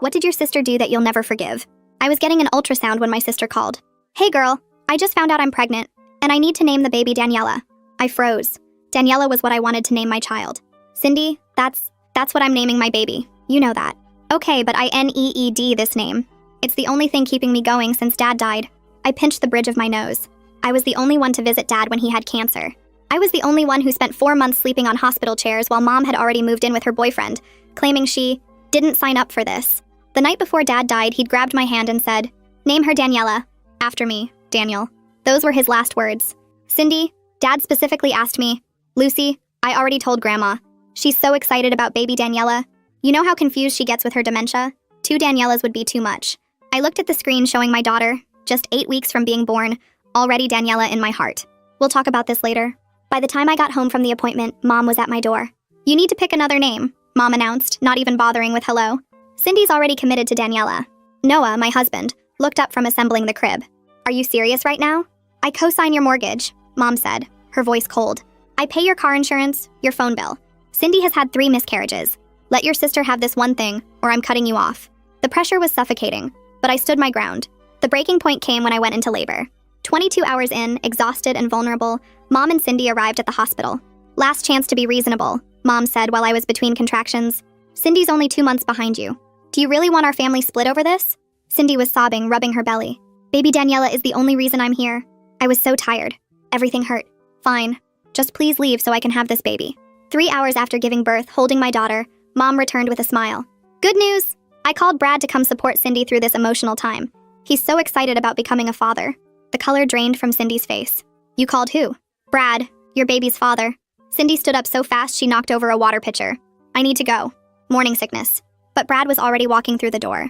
What did your sister do that you'll never forgive? I was getting an ultrasound when my sister called. Hey girl, I just found out I'm pregnant, and I need to name the baby Daniela. I froze. Daniela was what I wanted to name my child. Cindy, that's what I'm naming my baby. You know that. Okay, but I need this name. It's the only thing keeping me going since Dad died. I pinched the bridge of my nose. I was the only one to visit Dad when he had cancer. I was the only one who spent 4 months sleeping on hospital chairs while Mom had already moved in with her boyfriend, claiming she didn't sign up for this. The night before Dad died, he'd grabbed my hand and said, "Name her Daniela. After me, Daniel." Those were his last words. Cindy, Dad specifically asked me, "Lucy, I already told Grandma. She's so excited about baby Daniela. You know how confused she gets with her dementia? 2 Danielas would be too much." I looked at the screen showing my daughter, just 8 weeks from being born, already Daniela in my heart. We'll talk about this later. By the time I got home from the appointment, Mom was at my door. "You need to pick another name," Mom announced, not even bothering with hello. "Cindy's already committed to Daniela." Noah, my husband, looked up from assembling the crib. "Are you serious right now?" "I co-sign your mortgage," Mom said, her voice cold. "I pay your car insurance, your phone bill. Cindy has had 3 miscarriages. Let your sister have this one thing, or I'm cutting you off." The pressure was suffocating, but I stood my ground. The breaking point came when I went into labor. 22 hours in, exhausted and vulnerable, Mom and Cindy arrived at the hospital. "Last chance to be reasonable," Mom said while I was between contractions. "Cindy's only 2 months behind you. Do you really want our family split over this?" Cindy was sobbing, rubbing her belly. "Baby Daniela is the only reason I'm here. I was so tired. Everything hurt. Fine. Just please leave so I can have this baby." 3 hours after giving birth, holding my daughter, Mom returned with a smile. "Good news! I called Brad to come support Cindy through this emotional time. He's so excited about becoming a father." The color drained from Cindy's face. "You called who?" "Brad, your baby's father." Cindy stood up so fast she knocked over a water pitcher. "I need to go. Morning sickness." But Brad was already walking through the door.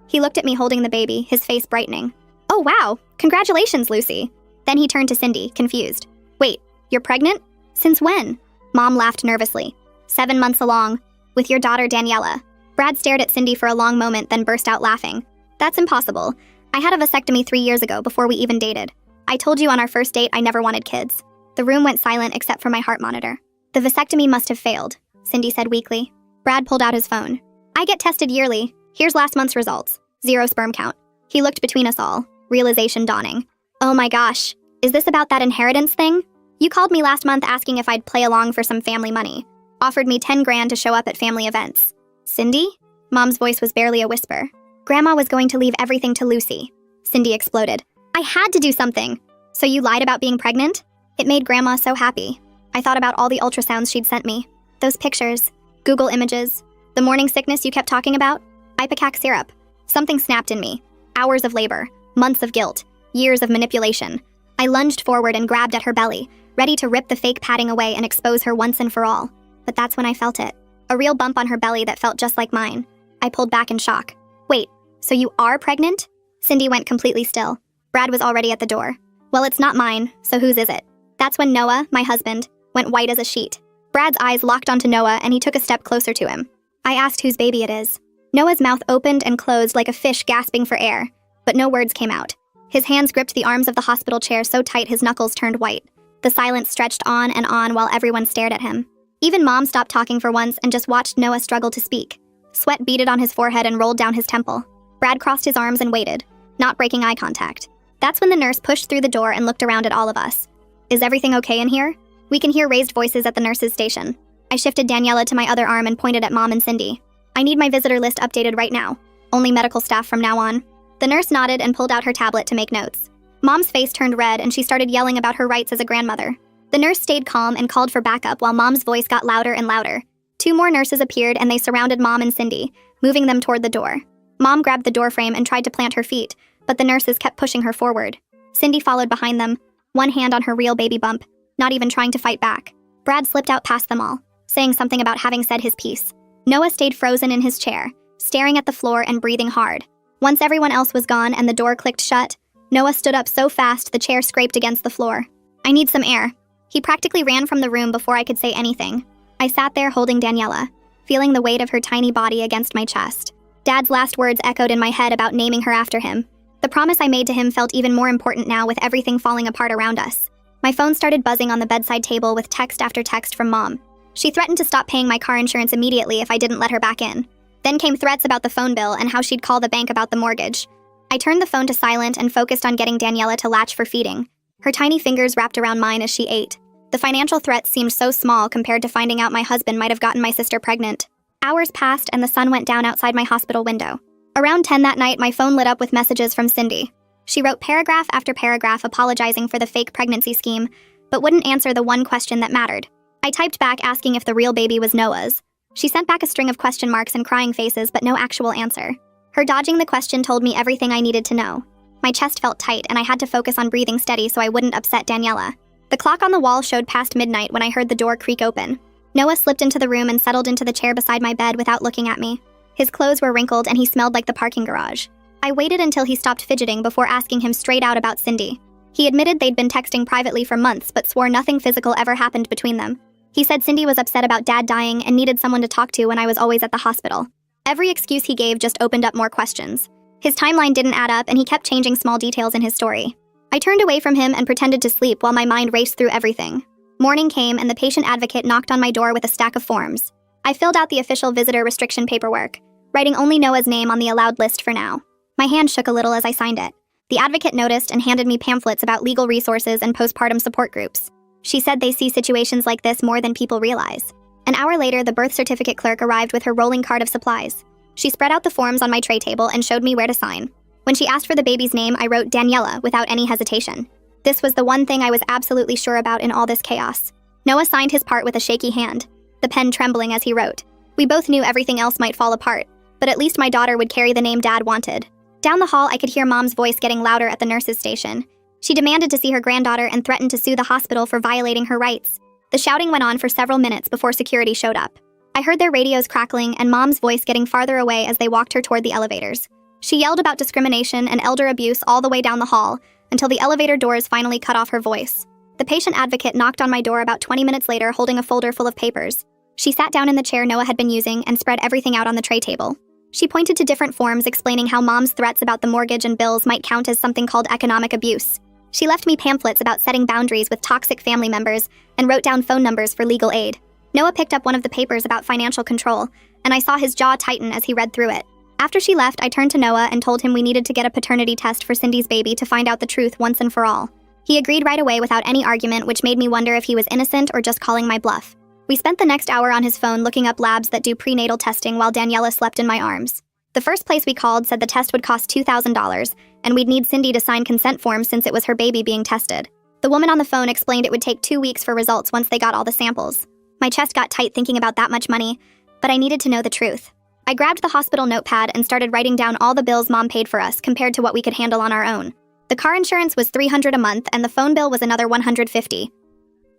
He looked at me holding the baby, his face brightening. "Oh wow, congratulations, Lucy." Then he turned to Cindy, confused. "Wait, you're pregnant? Since when?" Mom laughed nervously. 7 months along, with your daughter Daniela." Brad stared at Cindy for a long moment, then burst out laughing. "That's impossible. I had a vasectomy 3 years ago before we even dated. I told you on our first date I never wanted kids." The room went silent except for my heart monitor. "The vasectomy must have failed," Cindy said weakly. Brad pulled out his phone. "I get tested yearly. Here's last month's results. 0 sperm count." He looked between us all, realization dawning. "Oh my gosh, is this about that inheritance thing? You called me last month asking if I'd play along for some family money. Offered me 10 grand to show up at family events." "Cindy?" Mom's voice was barely a whisper. "Grandma was going to leave everything to Lucy." Cindy exploded. "I had to do something." "So you lied about being pregnant?" It made Grandma so happy. I thought about all the ultrasounds she'd sent me. Those pictures. Google images. The morning sickness you kept talking about. Ipecac syrup. Something snapped in me. Hours of labor. Months of guilt. Years of manipulation. I lunged forward and grabbed at her belly, ready to rip the fake padding away and expose her once and for all. But that's when I felt it. A real bump on her belly that felt just like mine. I pulled back in shock. "Wait, so you are pregnant?" Cindy went completely still. Brad was already at the door. "Well, it's not mine, so whose is it?" That's when Noah, my husband, went white as a sheet. Brad's eyes locked onto Noah and he took a step closer to him. I asked whose baby it is. Noah's mouth opened and closed like a fish gasping for air, but no words came out. His hands gripped the arms of the hospital chair so tight his knuckles turned white. The silence stretched on and on while everyone stared at him. Even Mom stopped talking for once and just watched Noah struggle to speak. Sweat beaded on his forehead and rolled down his temple. Brad crossed his arms and waited, not breaking eye contact. That's when the nurse pushed through the door and looked around at all of us. "Is everything okay in here?" We can hear raised voices at the nurse's station. I shifted Daniela to my other arm and pointed at Mom and Cindy. "I need my visitor list updated right now. Only medical staff from now on." The nurse nodded and pulled out her tablet to make notes. Mom's face turned red and she started yelling about her rights as a grandmother. The nurse stayed calm and called for backup while Mom's voice got louder and louder. 2 more nurses appeared and they surrounded Mom and Cindy, moving them toward the door. Mom grabbed the doorframe and tried to plant her feet, but the nurses kept pushing her forward. Cindy followed behind them, one hand on her real baby bump, not even trying to fight back. Brad slipped out past them all, saying something about having said his piece. Noah stayed frozen in his chair, staring at the floor and breathing hard. Once everyone else was gone and the door clicked shut, Noah stood up so fast the chair scraped against the floor. "I need some air." He practically ran from the room before I could say anything. I sat there holding Daniela, feeling the weight of her tiny body against my chest. Dad's last words echoed in my head about naming her after him. The promise I made to him felt even more important now with everything falling apart around us. My phone started buzzing on the bedside table with text after text from Mom. She threatened to stop paying my car insurance immediately if I didn't let her back in. Then came threats about the phone bill and how she'd call the bank about the mortgage. I turned the phone to silent and focused on getting Daniela to latch for feeding. Her tiny fingers wrapped around mine as she ate. The financial threats seemed so small compared to finding out my husband might have gotten my sister pregnant. Hours passed and the sun went down outside my hospital window. Around 10 that night, my phone lit up with messages from Cindy. She wrote paragraph after paragraph apologizing for the fake pregnancy scheme, but wouldn't answer the one question that mattered. I typed back asking if the real baby was Noah's. She sent back a string of question marks and crying faces, but no actual answer. Her dodging the question told me everything I needed to know. My chest felt tight, and I had to focus on breathing steady so I wouldn't upset Daniela. The clock on the wall showed past midnight when I heard the door creak open. Noah slipped into the room and settled into the chair beside my bed without looking at me. His clothes were wrinkled and he smelled like the parking garage. I waited until he stopped fidgeting before asking him straight out about Cindy. He admitted they'd been texting privately for months but swore nothing physical ever happened between them. He said Cindy was upset about Dad dying and needed someone to talk to when I was always at the hospital. Every excuse he gave just opened up more questions. His timeline didn't add up and he kept changing small details in his story. I turned away from him and pretended to sleep while my mind raced through everything. Morning came and the patient advocate knocked on my door with a stack of forms. I filled out the official visitor restriction paperwork, writing only Noah's name on the allowed list for now. My hand shook a little as I signed it. The advocate noticed and handed me pamphlets about legal resources and postpartum support groups. She said they see situations like this more than people realize. An hour later, the birth certificate clerk arrived with her rolling cart of supplies. She spread out the forms on my tray table and showed me where to sign. When she asked for the baby's name, I wrote Daniela without any hesitation. This was the one thing I was absolutely sure about in all this chaos. Noah signed his part with a shaky hand, the pen trembling as he wrote. We both knew everything else might fall apart, but at least my daughter would carry the name Dad wanted. Down the hall, I could hear Mom's voice getting louder at the nurse's station. She demanded to see her granddaughter and threatened to sue the hospital for violating her rights. The shouting went on for several minutes before security showed up. I heard their radios crackling and Mom's voice getting farther away as they walked her toward the elevators. She yelled about discrimination and elder abuse all the way down the hall until the elevator doors finally cut off her voice. The patient advocate knocked on my door about 20 minutes later holding a folder full of papers. She sat down in the chair Noah had been using and spread everything out on the tray table. She pointed to different forms explaining how Mom's threats about the mortgage and bills might count as something called economic abuse. She left me pamphlets about setting boundaries with toxic family members and wrote down phone numbers for legal aid. Noah picked up one of the papers about financial control, and I saw his jaw tighten as he read through it. After she left, I turned to Noah and told him we needed to get a paternity test for Cindy's baby to find out the truth once and for all. He agreed right away without any argument, which made me wonder if he was innocent or just calling my bluff. We spent the next hour on his phone looking up labs that do prenatal testing while Daniela slept in my arms. The first place we called said the test would cost $2,000, and we'd need Cindy to sign consent forms since it was her baby being tested. The woman on the phone explained it would take 2 weeks for results once they got all the samples. My chest got tight thinking about that much money, but I needed to know the truth. I grabbed the hospital notepad and started writing down all the bills Mom paid for us compared to what we could handle on our own. The car insurance was $300 a month and the phone bill was another $150.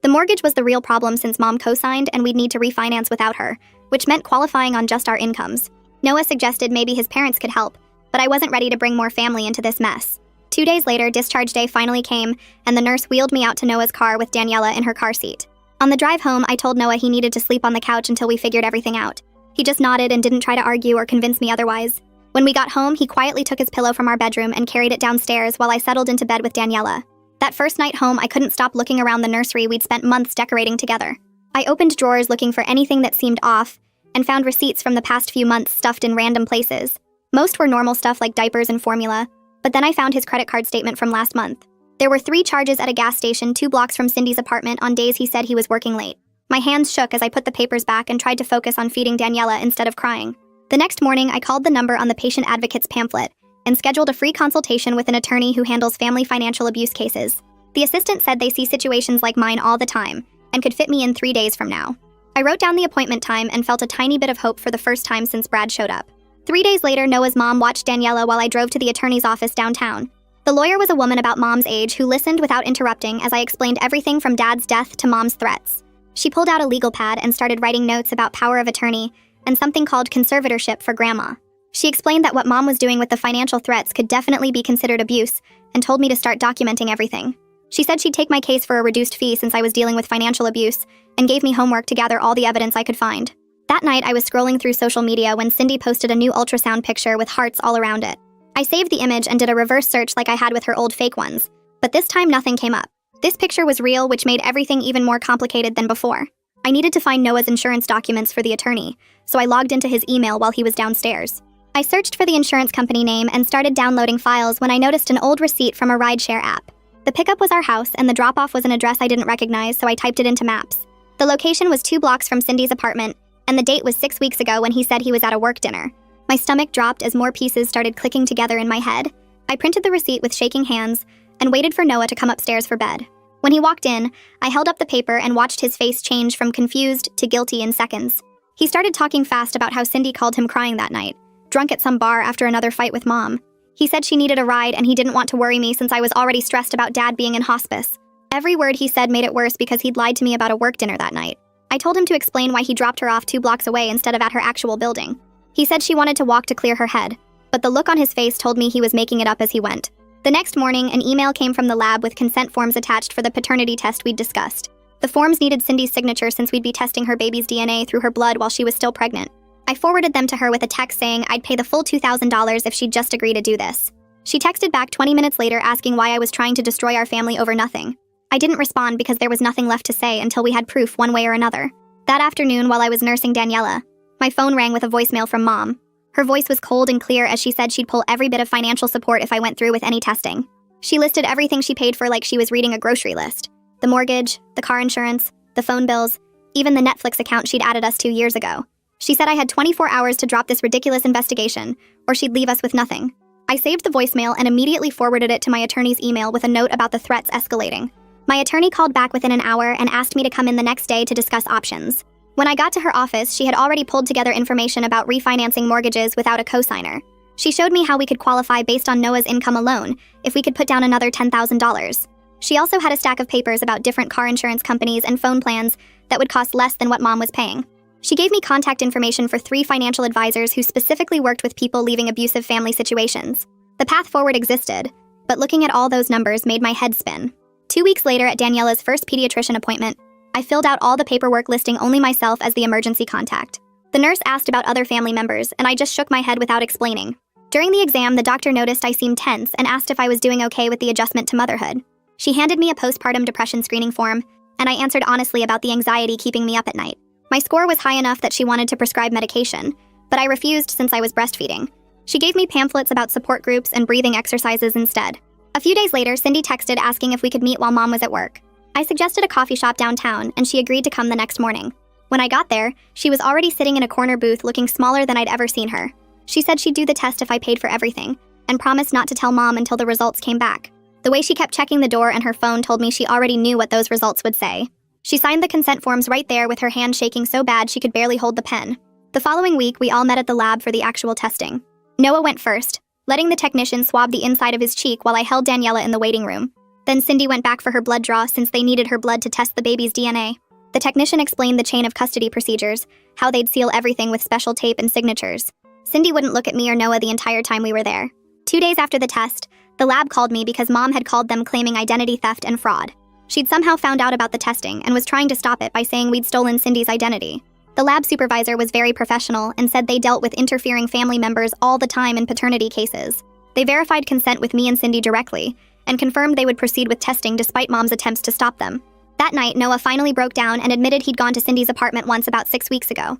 The mortgage was the real problem since Mom co-signed and we'd need to refinance without her, which meant qualifying on just our incomes. Noah suggested maybe his parents could help, but I wasn't ready to bring more family into this mess. 2 days later, discharge day finally came, and the nurse wheeled me out to Noah's car with Daniela in her car seat. On the drive home, I told Noah he needed to sleep on the couch until we figured everything out. He just nodded and didn't try to argue or convince me otherwise. When we got home, he quietly took his pillow from our bedroom and carried it downstairs while I settled into bed with Daniela. That first night home, I couldn't stop looking around the nursery we'd spent months decorating together. I opened drawers looking for anything that seemed off, and found receipts from the past few months stuffed in random places. Most were normal stuff like diapers and formula, but then I found his credit card statement from last month. There were 3 charges at a gas station 2 blocks from Cindy's apartment on days he said he was working late. My hands shook as I put the papers back and tried to focus on feeding Daniela instead of crying. The next morning, I called the number on the patient advocate's pamphlet and scheduled a free consultation with an attorney who handles family financial abuse cases. The assistant said they see situations like mine all the time and could fit me in 3 days from now. I wrote down the appointment time and felt a tiny bit of hope for the first time since Brad showed up. 3 days later, Noah's mom watched Daniela while I drove to the attorney's office downtown. The lawyer was a woman about Mom's age who listened without interrupting as I explained everything from Dad's death to Mom's threats. She pulled out a legal pad and started writing notes about power of attorney and something called conservatorship for Grandma. She explained that what Mom was doing with the financial threats could definitely be considered abuse and told me to start documenting everything. She said she'd take my case for a reduced fee since I was dealing with financial abuse and gave me homework to gather all the evidence I could find. That night, I was scrolling through social media when Cindy posted a new ultrasound picture with hearts all around it. I saved the image and did a reverse search like I had with her old fake ones, but this time nothing came up. This picture was real, which made everything even more complicated than before. I needed to find Noah's insurance documents for the attorney, so I logged into his email while he was downstairs. I searched for the insurance company name and started downloading files when I noticed an old receipt from a rideshare app. The pickup was our house, and the drop-off was an address I didn't recognize, so I typed it into Maps. The location was 2 blocks from Cindy's apartment, and the date was 6 weeks ago when he said he was at a work dinner. My stomach dropped as more pieces started clicking together in my head. I printed the receipt with shaking hands and waited for Noah to come upstairs for bed. When he walked in, I held up the paper and watched his face change from confused to guilty in seconds. He started talking fast about how Cindy called him crying that night, drunk at some bar after another fight with Mom. He said she needed a ride and he didn't want to worry me since I was already stressed about Dad being in hospice. Every word he said made it worse because he'd lied to me about a work dinner that night. I told him to explain why he dropped her off 2 blocks away instead of at her actual building. He said she wanted to walk to clear her head, but the look on his face told me he was making it up as he went. The next morning, an email came from the lab with consent forms attached for the paternity test we'd discussed. The forms needed Cindy's signature since we'd be testing her baby's DNA through her blood while she was still pregnant. I forwarded them to her with a text saying I'd pay the full $2,000 if she'd just agree to do this. She texted back 20 minutes later asking why I was trying to destroy our family over nothing. I didn't respond because there was nothing left to say until we had proof one way or another. That afternoon, while I was nursing Daniela, my phone rang with a voicemail from Mom. Her voice was cold and clear as she said she'd pull every bit of financial support if I went through with any testing. She listed everything she paid for like she was reading a grocery list. The mortgage, the car insurance, the phone bills, even the Netflix account she'd added us 2 years ago. She said I had 24 hours to drop this ridiculous investigation, or she'd leave us with nothing. I saved the voicemail and immediately forwarded it to my attorney's email with a note about the threats escalating. My attorney called back within an hour and asked me to come in the next day to discuss options. When I got to her office, she had already pulled together information about refinancing mortgages without a cosigner. She showed me how we could qualify based on Noah's income alone, if we could put down another $10,000. She also had a stack of papers about different car insurance companies and phone plans that would cost less than what Mom was paying. She gave me contact information for 3 financial advisors who specifically worked with people leaving abusive family situations. The path forward existed, but looking at all those numbers made my head spin. 2 weeks later at Daniela's first pediatrician appointment, I filled out all the paperwork listing only myself as the emergency contact. The nurse asked about other family members, and I just shook my head without explaining. During the exam, the doctor noticed I seemed tense and asked if I was doing okay with the adjustment to motherhood. She handed me a postpartum depression screening form, and I answered honestly about the anxiety keeping me up at night. My score was high enough that she wanted to prescribe medication, but I refused since I was breastfeeding. She gave me pamphlets about support groups and breathing exercises instead. A few days later, Cindy texted asking if we could meet while Mom was at work. I suggested a coffee shop downtown, and she agreed to come the next morning. When I got there, she was already sitting in a corner booth looking smaller than I'd ever seen her. She said she'd do the test if I paid for everything, and promised not to tell Mom until the results came back. The way she kept checking the door and her phone told me she already knew what those results would say. She signed the consent forms right there with her hand shaking so bad she could barely hold the pen. The following week, we all met at the lab for the actual testing. Noah went first, letting the technician swab the inside of his cheek while I held Daniela in the waiting room. Then Cindy went back for her blood draw since they needed her blood to test the baby's DNA. The technician explained the chain of custody procedures, how they'd seal everything with special tape and signatures. Cindy wouldn't look at me or Noah the entire time we were there. 2 days after the test, the lab called me because Mom had called them claiming identity theft and fraud. She'd somehow found out about the testing and was trying to stop it by saying we'd stolen Cindy's identity. The lab supervisor was very professional and said they dealt with interfering family members all the time in paternity cases. They verified consent with me and Cindy directly, and confirmed they would proceed with testing despite Mom's attempts to stop them. That night, Noah finally broke down and admitted he'd gone to Cindy's apartment once about 6 weeks ago.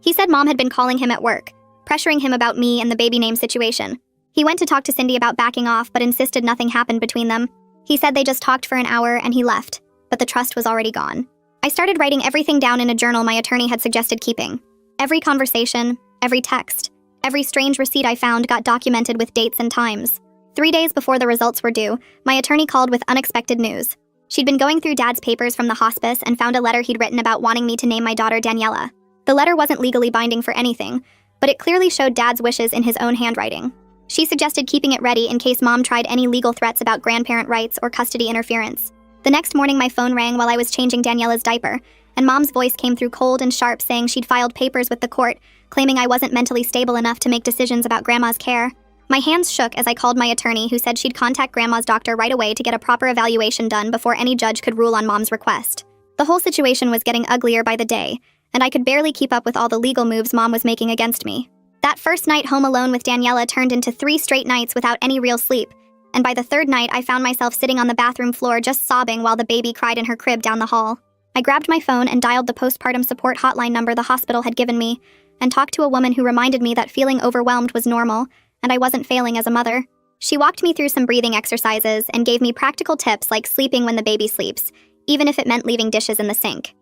He said Mom had been calling him at work, pressuring him about me and the baby name situation. He went to talk to Cindy about backing off but insisted nothing happened between them. He said they just talked for an hour and he left, but the trust was already gone. I started writing everything down in a journal my attorney had suggested keeping. Every conversation, every text, every strange receipt I found got documented with dates and times. 3 days before the results were due, my attorney called with unexpected news. She'd been going through Dad's papers from the hospice and found a letter he'd written about wanting me to name my daughter Daniela. The letter wasn't legally binding for anything, but it clearly showed Dad's wishes in his own handwriting. She suggested keeping it ready in case Mom tried any legal threats about grandparent rights or custody interference. The next morning, my phone rang while I was changing Daniela's diaper, and Mom's voice came through cold and sharp saying she'd filed papers with the court, claiming I wasn't mentally stable enough to make decisions about Grandma's care. My hands shook as I called my attorney, who said she'd contact Grandma's doctor right away to get a proper evaluation done before any judge could rule on Mom's request. The whole situation was getting uglier by the day, and I could barely keep up with all the legal moves Mom was making against me. That first night home alone with Daniela turned into 3 straight nights without any real sleep, and by the 3rd night I found myself sitting on the bathroom floor just sobbing while the baby cried in her crib down the hall. I grabbed my phone and dialed the postpartum support hotline number the hospital had given me, and talk to a woman who reminded me that feeling overwhelmed was normal and I wasn't failing as a mother. She walked me through some breathing exercises and gave me practical tips like sleeping when the baby sleeps, even if it meant leaving dishes in the sink.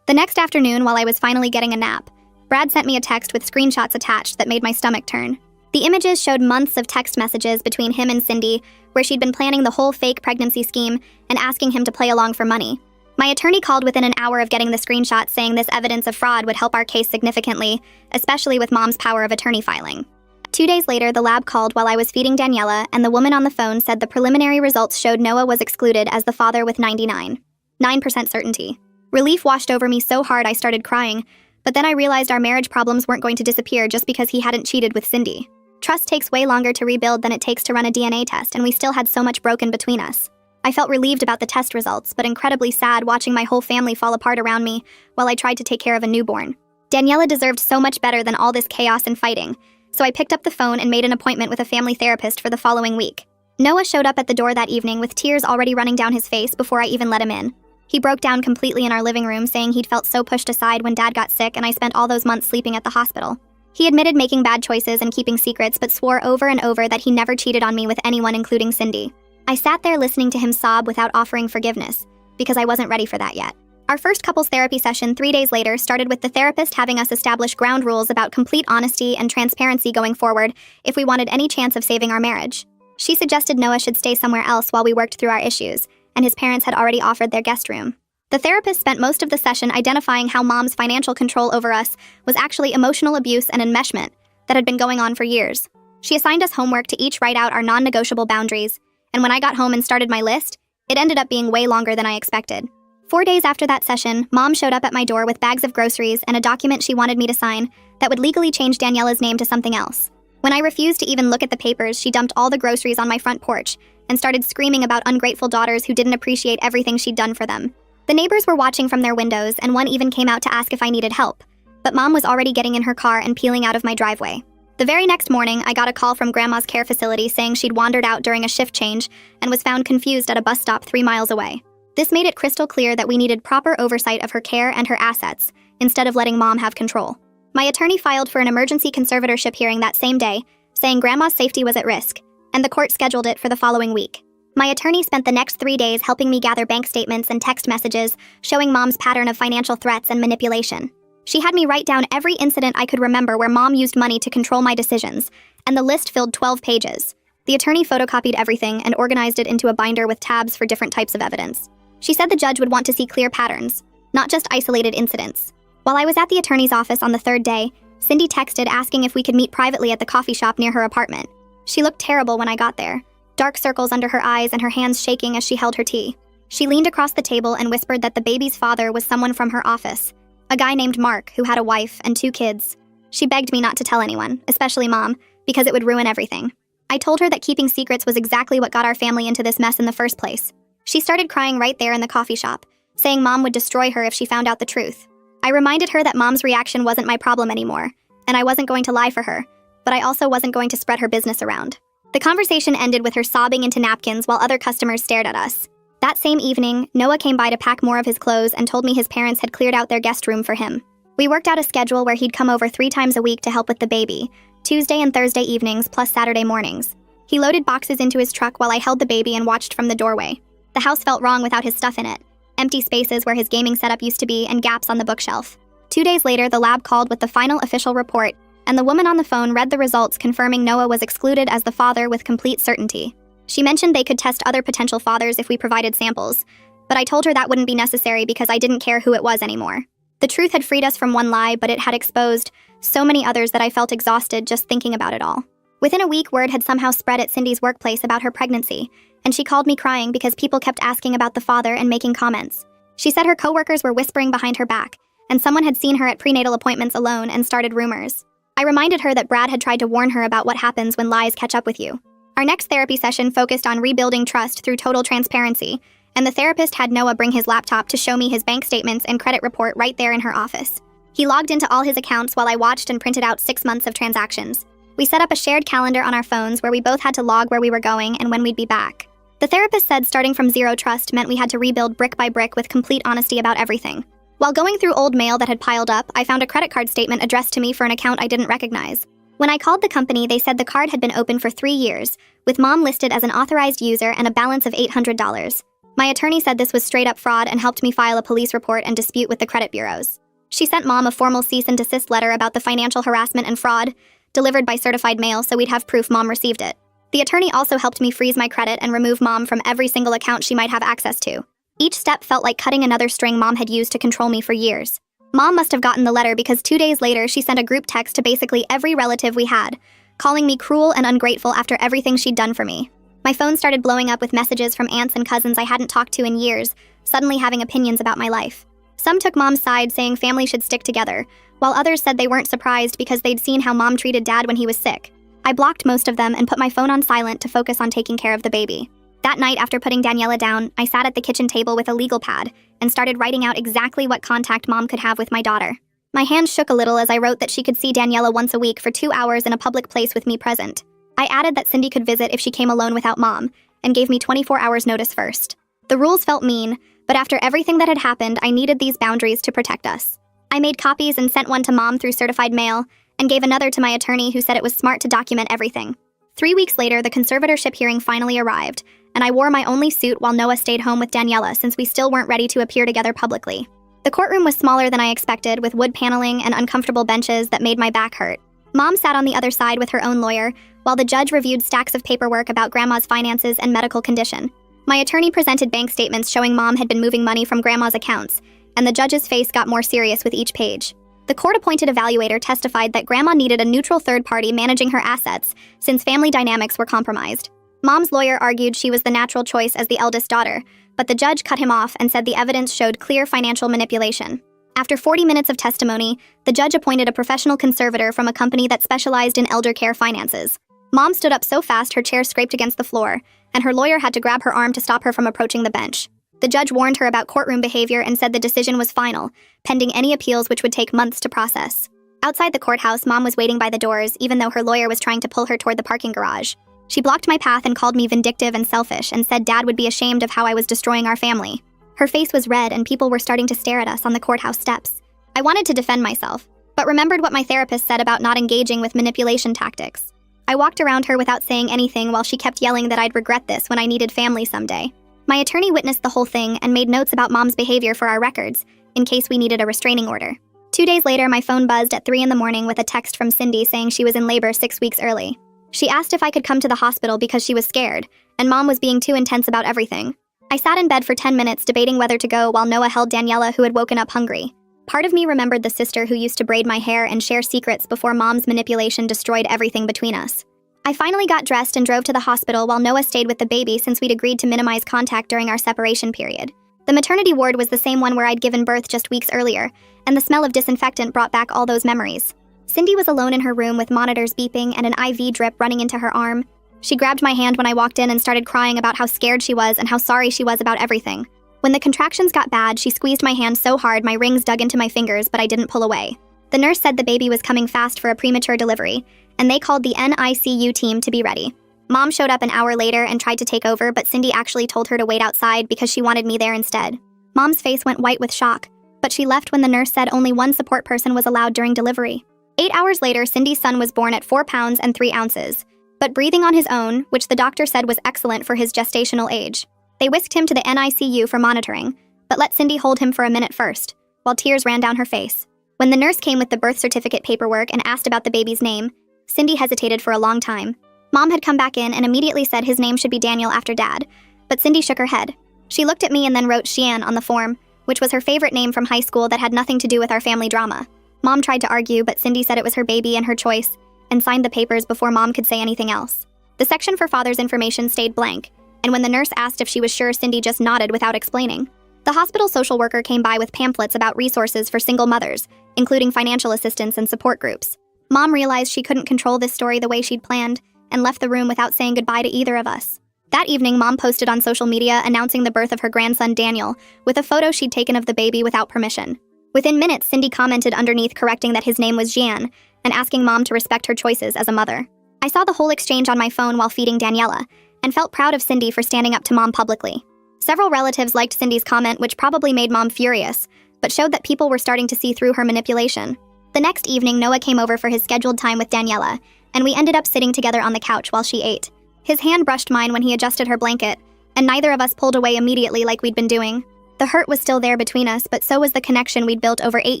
The next afternoon, while I was finally getting a nap, Brad sent me a text with screenshots attached that made my stomach turn. The images showed months of text messages between him and Cindy, where she'd been planning the whole fake pregnancy scheme and asking him to play along for money. My attorney called within an hour of getting the screenshots, saying this evidence of fraud would help our case significantly, especially with Mom's power of attorney filing. 2 days later, the lab called while I was feeding Daniela, and the woman on the phone said the preliminary results showed Noah was excluded as the father with 99.9% certainty. Relief washed over me so hard I started crying, but then I realized our marriage problems weren't going to disappear just because he hadn't cheated with Cindy. Trust takes way longer to rebuild than it takes to run a DNA test, and we still had so much broken between us. I felt relieved about the test results, but incredibly sad watching my whole family fall apart around me while I tried to take care of a newborn. Daniela deserved so much better than all this chaos and fighting, so I picked up the phone and made an appointment with a family therapist for the following week. Noah showed up at the door that evening with tears already running down his face before I even let him in. He broke down completely in our living room, saying he'd felt so pushed aside when Dad got sick and I spent all those months sleeping at the hospital. He admitted making bad choices and keeping secrets, but swore over and over that he never cheated on me with anyone, including Cindy. I sat there listening to him sob without offering forgiveness, because I wasn't ready for that yet. Our first couples therapy session 3 days later started with the therapist having us establish ground rules about complete honesty and transparency going forward if we wanted any chance of saving our marriage. She suggested Noah should stay somewhere else while we worked through our issues, and his parents had already offered their guest room. The therapist spent most of the session identifying how Mom's financial control over us was actually emotional abuse and enmeshment that had been going on for years. She assigned us homework to each write out our non-negotiable boundaries, and when I got home and started my list, it ended up being way longer than I expected. 4 days after that session, Mom showed up at my door with bags of groceries and a document she wanted me to sign that would legally change Daniela's name to something else. When I refused to even look at the papers, she dumped all the groceries on my front porch and started screaming about ungrateful daughters who didn't appreciate everything she'd done for them. The neighbors were watching from their windows, and one even came out to ask if I needed help, but Mom was already getting in her car and peeling out of my driveway. The very next morning, I got a call from Grandma's care facility saying she'd wandered out during a shift change and was found confused at a bus stop 3 miles away. This made it crystal clear that we needed proper oversight of her care and her assets, instead of letting Mom have control. My attorney filed for an emergency conservatorship hearing that same day, saying Grandma's safety was at risk, and the court scheduled it for the following week. My attorney spent the next 3 days helping me gather bank statements and text messages showing Mom's pattern of financial threats and manipulation. She had me write down every incident I could remember where Mom used money to control my decisions, and the list filled 12 pages. The attorney photocopied everything and organized it into a binder with tabs for different types of evidence. She said the judge would want to see clear patterns, not just isolated incidents. While I was at the attorney's office on the 3rd day, Cindy texted asking if we could meet privately at the coffee shop near her apartment. She looked terrible when I got there, dark circles under her eyes and her hands shaking as she held her tea. She leaned across the table and whispered that the baby's father was someone from her office, a guy named Mark who had a wife and 2 kids. She begged me not to tell anyone, especially Mom, because it would ruin everything. I told her that keeping secrets was exactly what got our family into this mess in the first place. She started crying right there in the coffee shop, saying Mom would destroy her if she found out the truth. I reminded her that Mom's reaction wasn't my problem anymore, and I wasn't going to lie for her, but I also wasn't going to spread her business around. The conversation ended with her sobbing into napkins while other customers stared at us. That same evening, Noah came by to pack more of his clothes and told me his parents had cleared out their guest room for him. We worked out a schedule where he'd come over 3 times a week to help with the baby, Tuesday and Thursday evenings plus Saturday mornings. He loaded boxes into his truck while I held the baby and watched from the doorway. The house felt wrong without his stuff in it, empty spaces where his gaming setup used to be and gaps on the bookshelf. 2 days later, the lab called with the final official report, and the woman on the phone read the results confirming Noah was excluded as the father with complete certainty. She mentioned they could test other potential fathers if we provided samples, but I told her that wouldn't be necessary because I didn't care who it was anymore. The truth had freed us from one lie, but it had exposed so many others that I felt exhausted just thinking about it all. Within a week, word had somehow spread at Cindy's workplace about her pregnancy, and she called me crying because people kept asking about the father and making comments. She said her coworkers were whispering behind her back, and someone had seen her at prenatal appointments alone and started rumors. I reminded her that Brad had tried to warn her about what happens when lies catch up with you. Our next therapy session focused on rebuilding trust through total transparency, and the therapist had Noah bring his laptop to show me his bank statements and credit report right there in her office. He logged into all his accounts while I watched and printed out 6 months of transactions. We set up a shared calendar on our phones where we both had to log where we were going and when we'd be back. The therapist said starting from zero trust meant we had to rebuild brick by brick with complete honesty about everything. While going through old mail that had piled up, I found a credit card statement addressed to me for an account I didn't recognize. When I called the company, they said the card had been open for 3 years, with Mom listed as an authorized user and a balance of $800. My attorney said this was straight-up fraud and helped me file a police report and dispute with the credit bureaus. She sent Mom a formal cease and desist letter about the financial harassment and fraud, delivered by certified mail so we'd have proof Mom received it. The attorney also helped me freeze my credit and remove Mom from every single account she might have access to. Each step felt like cutting another string Mom had used to control me for years. Mom must have gotten the letter because 2 days later she sent a group text to basically every relative we had, calling me cruel and ungrateful after everything she'd done for me. My phone started blowing up with messages from aunts and cousins I hadn't talked to in years, suddenly having opinions about my life. Some took Mom's side, saying family should stick together, while others said they weren't surprised because they'd seen how Mom treated Dad when he was sick. I blocked most of them and put my phone on silent to focus on taking care of the baby. That night, after putting Daniela down, I sat at the kitchen table with a legal pad and started writing out exactly what contact Mom could have with my daughter. My hands shook a little as I wrote that she could see Daniela once a week for 2 hours in a public place with me present. I added that Cindy could visit if she came alone without Mom, and gave me 24 hours notice first. The rules felt mean, but after everything that had happened, I needed these boundaries to protect us. I made copies and sent one to Mom through certified mail, and gave another to my attorney who said it was smart to document everything. 3 weeks later, the conservatorship hearing finally arrived, and I wore my only suit while Noah stayed home with Daniela since we still weren't ready to appear together publicly. The courtroom was smaller than I expected, with wood paneling and uncomfortable benches that made my back hurt. Mom sat on the other side with her own lawyer, while the judge reviewed stacks of paperwork about Grandma's finances and medical condition. My attorney presented bank statements showing Mom had been moving money from Grandma's accounts, and the judge's face got more serious with each page. The court-appointed evaluator testified that Grandma needed a neutral third party managing her assets, since family dynamics were compromised. Mom's lawyer argued she was the natural choice as the eldest daughter, but the judge cut him off and said the evidence showed clear financial manipulation. After 40 minutes of testimony, the judge appointed a professional conservator from a company that specialized in elder care finances. Mom stood up so fast her chair scraped against the floor, and her lawyer had to grab her arm to stop her from approaching the bench. The judge warned her about courtroom behavior and said the decision was final, pending any appeals which would take months to process. Outside the courthouse, Mom was waiting by the doors, even though her lawyer was trying to pull her toward the parking garage. She blocked my path and called me vindictive and selfish and said Dad would be ashamed of how I was destroying our family. Her face was red and people were starting to stare at us on the courthouse steps. I wanted to defend myself, but remembered what my therapist said about not engaging with manipulation tactics. I walked around her without saying anything while she kept yelling that I'd regret this when I needed family someday. My attorney witnessed the whole thing and made notes about Mom's behavior for our records, in case we needed a restraining order. 2 days later, my phone buzzed at 3 a.m. with a text from Cindy saying she was in labor 6 weeks early. She asked if I could come to the hospital because she was scared, and Mom was being too intense about everything. I sat in bed for 10 minutes debating whether to go while Noah held Daniela, who had woken up hungry. Part of me remembered the sister who used to braid my hair and share secrets before Mom's manipulation destroyed everything between us. I finally got dressed and drove to the hospital while Noah stayed with the baby since we'd agreed to minimize contact during our separation period. The maternity ward was the same one where I'd given birth just weeks earlier, and the smell of disinfectant brought back all those memories. Cindy was alone in her room with monitors beeping and an IV drip running into her arm. She grabbed my hand when I walked in and started crying about how scared she was and how sorry she was about everything. When the contractions got bad, she squeezed my hand so hard my rings dug into my fingers, but I didn't pull away. The nurse said the baby was coming fast for a premature delivery, and they called the NICU team to be ready. Mom showed up an hour later and tried to take over, but Cindy actually told her to wait outside because she wanted me there instead. Mom's face went white with shock, but she left when the nurse said only one support person was allowed during delivery. 8 hours later, Cindy's son was born at 4 pounds and 3 ounces, but breathing on his own, which the doctor said was excellent for his gestational age. They whisked him to the NICU for monitoring, but let Cindy hold him for a minute first, while tears ran down her face. When the nurse came with the birth certificate paperwork and asked about the baby's name, Cindy hesitated for a long time. Mom had come back in and immediately said his name should be Daniel after Dad, but Cindy shook her head. She looked at me and then wrote Xian on the form, which was her favorite name from high school that had nothing to do with our family drama. Mom tried to argue, but Cindy said it was her baby and her choice, and signed the papers before Mom could say anything else. The section for father's information stayed blank, and when the nurse asked if she was sure, Cindy just nodded without explaining. The hospital social worker came by with pamphlets about resources for single mothers, including financial assistance and support groups. Mom realized she couldn't control this story the way she'd planned, and left the room without saying goodbye to either of us. That evening, Mom posted on social media announcing the birth of her grandson Daniel, with a photo she'd taken of the baby without permission. Within minutes, Cindy commented underneath correcting that his name was Xian, and asking Mom to respect her choices as a mother. I saw the whole exchange on my phone while feeding Daniela, and felt proud of Cindy for standing up to Mom publicly. Several relatives liked Cindy's comment, which probably made Mom furious, but showed that people were starting to see through her manipulation. The next evening, Noah came over for his scheduled time with Daniela, and we ended up sitting together on the couch while she ate. His hand brushed mine when he adjusted her blanket, and neither of us pulled away immediately like we'd been doing. The hurt was still there between us, but so was the connection we'd built over 8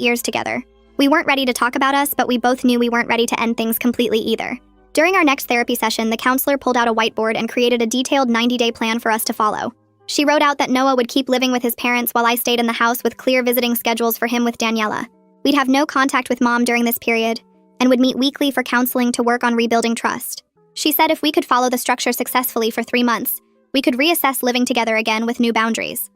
years together. We weren't ready to talk about us, but we both knew we weren't ready to end things completely either. During our next therapy session, the counselor pulled out a whiteboard and created a detailed 90-day plan for us to follow. She wrote out that Noah would keep living with his parents while I stayed in the house with clear visiting schedules for him with Daniela. We'd have no contact with Mom during this period, and would meet weekly for counseling to work on rebuilding trust. She said if we could follow the structure successfully for 3 months, we could reassess living together again with new boundaries.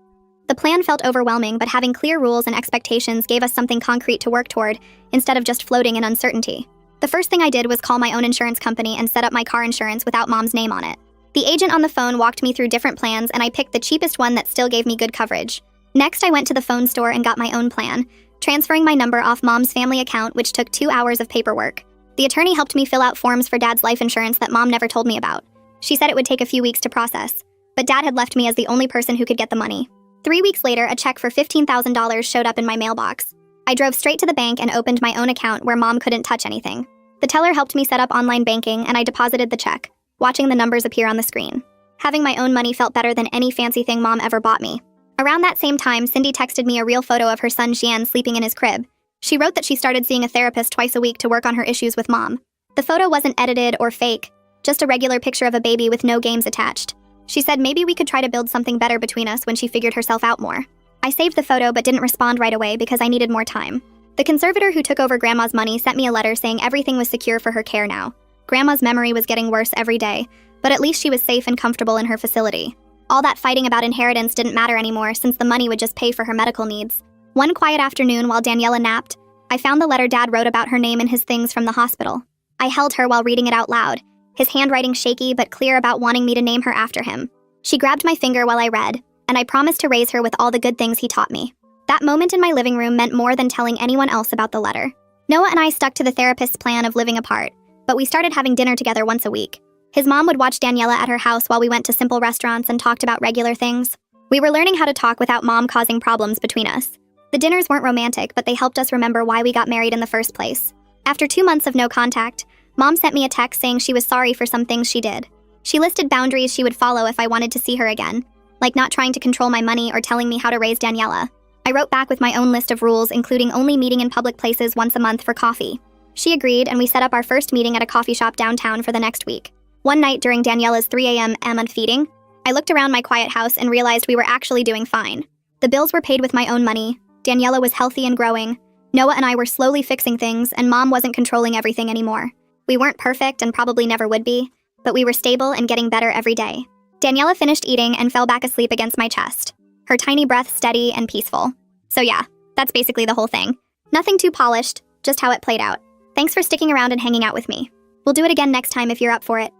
The plan felt overwhelming, but having clear rules and expectations gave us something concrete to work toward, instead of just floating in uncertainty. The first thing I did was call my own insurance company and set up my car insurance without Mom's name on it. The agent on the phone walked me through different plans, and I picked the cheapest one that still gave me good coverage. Next, I went to the phone store and got my own plan, transferring my number off Mom's family account, which took 2 hours of paperwork. The attorney helped me fill out forms for Dad's life insurance that Mom never told me about. She said it would take a few weeks to process, but Dad had left me as the only person who could get the money. 3 weeks later, a check for $15,000 showed up in my mailbox. I drove straight to the bank and opened my own account where Mom couldn't touch anything. The teller helped me set up online banking, and I deposited the check, watching the numbers appear on the screen. Having my own money felt better than any fancy thing Mom ever bought me. Around that same time, Cindy texted me a real photo of her son Jian sleeping in his crib. She wrote that she started seeing a therapist twice a week to work on her issues with Mom. The photo wasn't edited or fake, just a regular picture of a baby with no games attached. She said maybe we could try to build something better between us when she figured herself out more. I saved the photo but didn't respond right away because I needed more time. The conservator who took over Grandma's money sent me a letter saying everything was secure for her care now. Grandma's memory was getting worse every day, but at least she was safe and comfortable in her facility. All that fighting about inheritance didn't matter anymore since the money would just pay for her medical needs. One quiet afternoon while Daniela napped, I found the letter Dad wrote about her name in his things from the hospital. I held her while reading it out loud, his handwriting shaky but clear about wanting me to name her after him. She grabbed my finger while I read, and I promised to raise her with all the good things he taught me. That moment in my living room meant more than telling anyone else about the letter. Noah and I stuck to the therapist's plan of living apart, but we started having dinner together once a week. His mom would watch Daniela at her house while we went to simple restaurants and talked about regular things. We were learning how to talk without Mom causing problems between us. The dinners weren't romantic, but they helped us remember why we got married in the first place. After 2 months of no contact, Mom sent me a text saying she was sorry for some things she did. She listed boundaries she would follow if I wanted to see her again, like not trying to control my money or telling me how to raise Daniela. I wrote back with my own list of rules, including only meeting in public places once a month for coffee. She agreed, and we set up our first meeting at a coffee shop downtown for the next week. One night during Daniela's 3 a.m. feeding, I looked around my quiet house and realized we were actually doing fine. The bills were paid with my own money, Daniela was healthy and growing, Noah and I were slowly fixing things, and Mom wasn't controlling everything anymore. We weren't perfect and probably never would be, but we were stable and getting better every day. Daniela finished eating and fell back asleep against my chest, her tiny breath steady and peaceful. So yeah, that's basically the whole thing. Nothing too polished, just how it played out. Thanks for sticking around and hanging out with me. We'll do it again next time if you're up for it.